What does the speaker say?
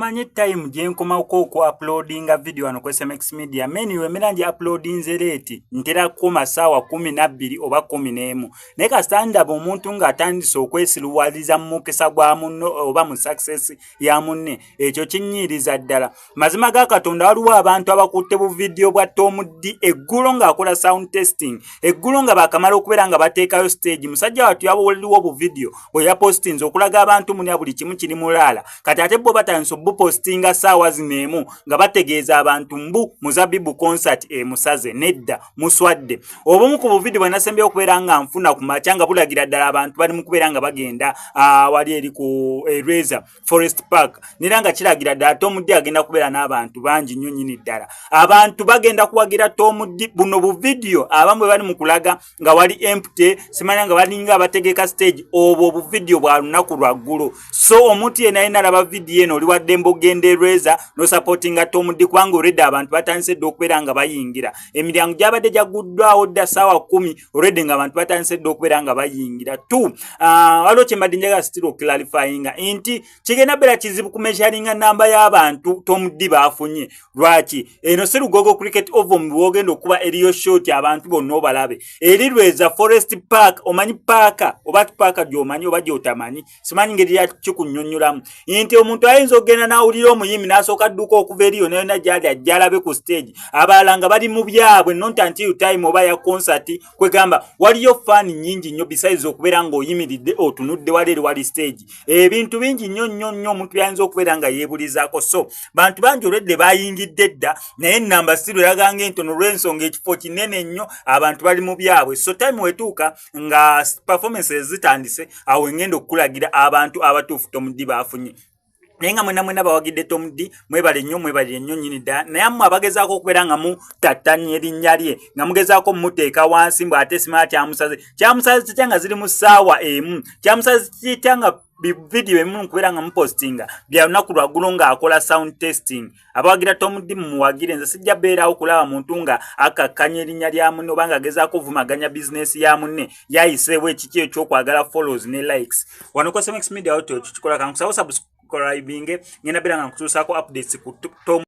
manye time jenkoma ko uploadinga video ano ku SMX Media meni we miranje uploadinze late ntera kuma sawa 12 oba 11 neka stand up omuntu nga atandise okwesiruwaliza mu mukisa gwa munno oba mu success ya munne ekyo kinyiriza ddala mazima ga Katonda waliwo abantu abakutte bu video bwa Tom D eggulo nga akola sound testing eggulo nga bakamala okubeera nga bateekayo stage musajja watu yabo waliwo bu video bwe ya postings okulaga abantu muni buli kimu kiri mulala kati ate bo batanso bu postinga sawa zinemu nga bategeeza abantu mbu muzabibu concert musaze nedda muswadde obumu ku video banasembe okubeera nga nfuna ku machanga bulagira ddala abantu bali mu kubeera nga bagenda wali eri ku Razor Forest Park niranga kiragira ddala Tom D agenda kubeera n'abantu bangi nnyo nyini ddala abantu bagenda kuwagira Tom D buno bu video abamwe bali mu kulaga nga wali empty simanya nga balinga abategeka stage obwo bu video bwa lunaku lwa ggulo so omuntu yena ina laba video eno oli wadde mbogende Razor no supportinga Tom D kwangu already abantu batandise okubeera nga bayingira emiryango gyabadde jaguddwawo dda sawa 10 already nga abantu batandise okubeera nga bayingira tu waliwo kyembadde njaga still clarifying nti kigenda bera kizibu ku measuringa namba y'abantu Tom D bafunye lwaki eno Serugogo Cricket Oval mwogenda okuba eriyo short abantu bonna obalabe eri Razor Forest Park omanyi parka oba parka gyomanyi oba gyotamanyi simanyi ngeri ya kikunyonyolamu nti omuntu ayinza okugenda n'awulira omuyimi n'asooka dduka okuva eriyo nayona gyali ajjalabe ku stage abalanga bali mu byabwe not until time oba ya concert kwegamba waliyo fan nyingi nnyo besides okubeera ng'oyimiridde otunudde wali eri wali stage ebintu bingi nnyo omuntu yayinza okubeera nga yeebulizaako so bantu bangi olwedde bayingidde dda naye nnamba still eraga ng'entono olw'ensonga ekifo kinene nnyo abantu bali mu byabwe so time wetuuka nga performances zitandise awo ngenda okulagira abantu abatuufu Tom D bafunye nenga mwena bawagidde Tom D mwebale nnyo nyini dda naye mmwe abagezaako okubeera nga mu tatanye erinnya lye nga mugezaako muteeka wansi mbw ate simala kyamusaze kitanga ziri mu ssaawa emu kyamusaze kitanga video emu kubeera nga mupostinga bya lunaku lwa ggulo nga akola sound testing abawagira Tom D muwagire nze sijja beerawo kulaba muntu nga akakkanya erinnya lya munne oba nga agezaako ovumaganya bizinesi ya munne yayiseewo ekiki ekyokwagala follows ne likes wano ku SMX Media auto kikola kankusaba subscribing ngenda beera nga nkutuusaako updates ku Tom